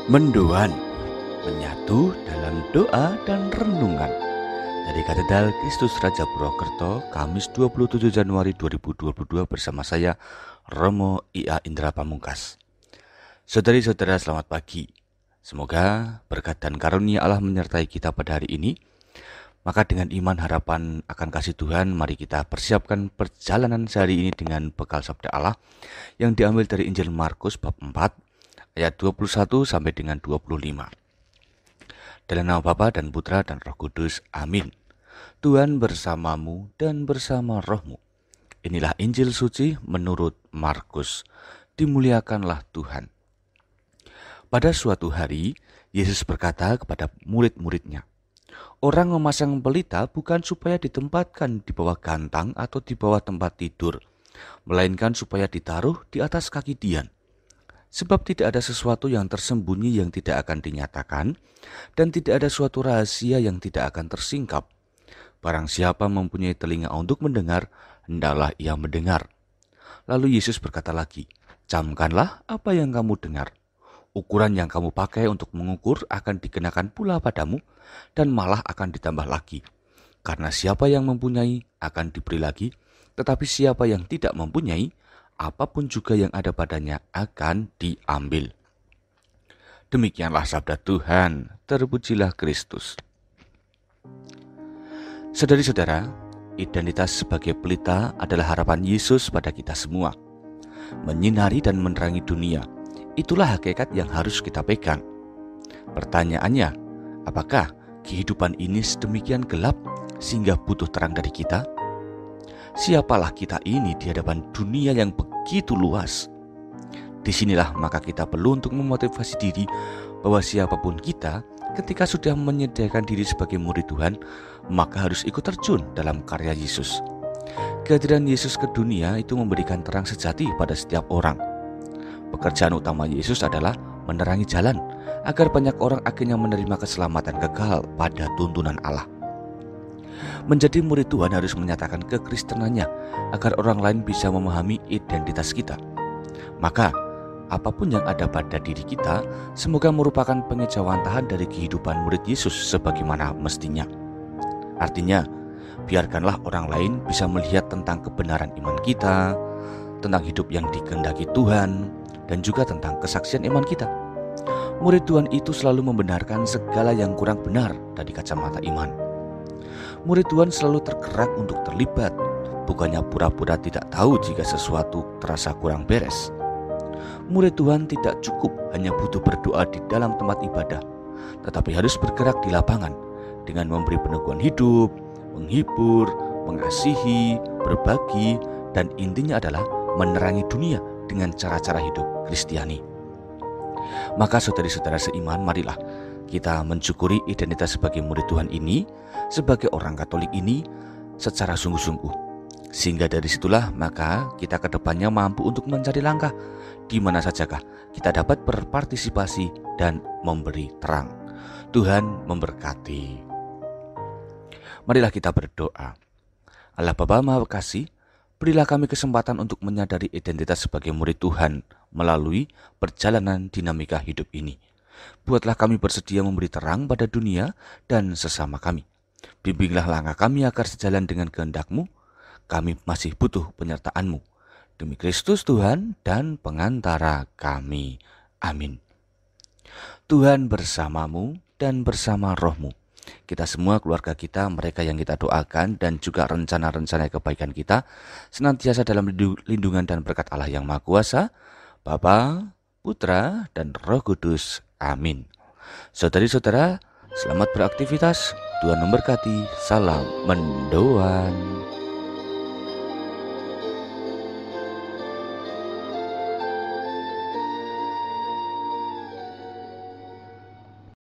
Mendoan, menyatu dalam doa dan renungan. Dari Katedral Kristus Raja Purwokerto, Kamis 27 Januari 2022 bersama saya, Romo I.A. Indra Pamungkas. Saudari-saudara, selamat pagi. Semoga berkat dan karunia Allah menyertai kita pada hari ini. Maka dengan iman harapan akan kasih Tuhan, mari kita persiapkan perjalanan sehari ini dengan bekal sabda Allah yang diambil dari Injil Markus bab 4 ayat 21 sampai dengan 25. Dalam nama Bapa dan Putra dan Roh Kudus. Amin. Tuhan bersamamu dan bersama rohmu. Inilah Injil suci menurut Markus. Dimuliakanlah Tuhan. Pada suatu hari, Yesus berkata kepada murid-muridnya, "Orang memasang pelita bukan supaya ditempatkan di bawah gantang atau di bawah tempat tidur, melainkan supaya ditaruh di atas kaki dian. Sebab tidak ada sesuatu yang tersembunyi yang tidak akan dinyatakan, dan tidak ada suatu rahasia yang tidak akan tersingkap. Barang siapa mempunyai telinga untuk mendengar, hendaklah ia mendengar." Lalu Yesus berkata lagi, "Camkanlah apa yang kamu dengar. Ukuran yang kamu pakai untuk mengukur akan dikenakan pula padamu, dan malah akan ditambah lagi. Karena siapa yang mempunyai akan diberi lagi, tetapi siapa yang tidak mempunyai, apapun juga yang ada padanya akan diambil." Demikianlah sabda Tuhan. Terpujilah Kristus. Saudari-saudara, identitas sebagai pelita adalah harapan Yesus pada kita semua. Menyinari dan menerangi dunia, itulah hakikat yang harus kita pegang. Pertanyaannya, apakah kehidupan ini sedemikian gelap sehingga butuh terang dari kita? Siapalah kita ini di hadapan dunia yang begitu luas? Disinilah maka kita perlu untuk memotivasi diri bahwa siapapun kita, ketika sudah menyediakan diri sebagai murid Tuhan, maka harus ikut terjun dalam karya Yesus. Kehadiran Yesus ke dunia itu memberikan terang sejati pada setiap orang. Pekerjaan utama Yesus adalah menerangi jalan agar banyak orang akhirnya menerima keselamatan kekal pada tuntunan Allah. Menjadi murid Tuhan harus menyatakan kekristenannya agar orang lain bisa memahami identitas kita. Maka, apapun yang ada pada diri kita, semoga merupakan pengejawantahan dari kehidupan murid Yesus sebagaimana mestinya. Artinya, biarkanlah orang lain bisa melihat tentang kebenaran iman kita, tentang hidup yang dikehendaki Tuhan, dan juga tentang kesaksian iman kita. Murid Tuhan itu selalu membenarkan segala yang kurang benar dari kacamata iman. Murid Tuhan selalu tergerak untuk terlibat, bukannya pura-pura tidak tahu jika sesuatu terasa kurang beres. Murid Tuhan tidak cukup hanya butuh berdoa di dalam tempat ibadah, tetapi harus bergerak di lapangan dengan memberi peneguhan hidup, menghibur, mengasihi, berbagi, dan intinya adalah menerangi dunia dengan cara-cara hidup Kristiani. Maka saudari-saudara seiman, marilah kita mensyukuri identitas sebagai murid Tuhan ini, sebagai orang Katolik ini secara sungguh-sungguh. Sehingga dari situlah maka kita ke depannya mampu untuk mencari langkah di mana sajakah kita dapat berpartisipasi dan memberi terang. Tuhan memberkati. Marilah kita berdoa. Allah Bapa Maha Kasih, berilah kami kesempatan untuk menyadari identitas sebagai murid Tuhan melalui perjalanan dinamika hidup ini. Buatlah kami bersedia memberi terang pada dunia dan sesama kami. Bimbinglah langkah kami agar sejalan dengan kehendak-Mu. Kami masih butuh penyertaan-Mu. Demi Kristus Tuhan dan pengantara kami. Amin. Tuhan bersamamu dan bersama rohmu. Kita semua, keluarga kita, mereka yang kita doakan, dan juga rencana-rencana kebaikan kita senantiasa dalam lindungan dan berkat Allah yang Maha Kuasa, Bapa, Putra, dan Roh Kudus. Amin. Saudari-saudara, selamat beraktivitas. Tuhan memberkati. Salam mendoan.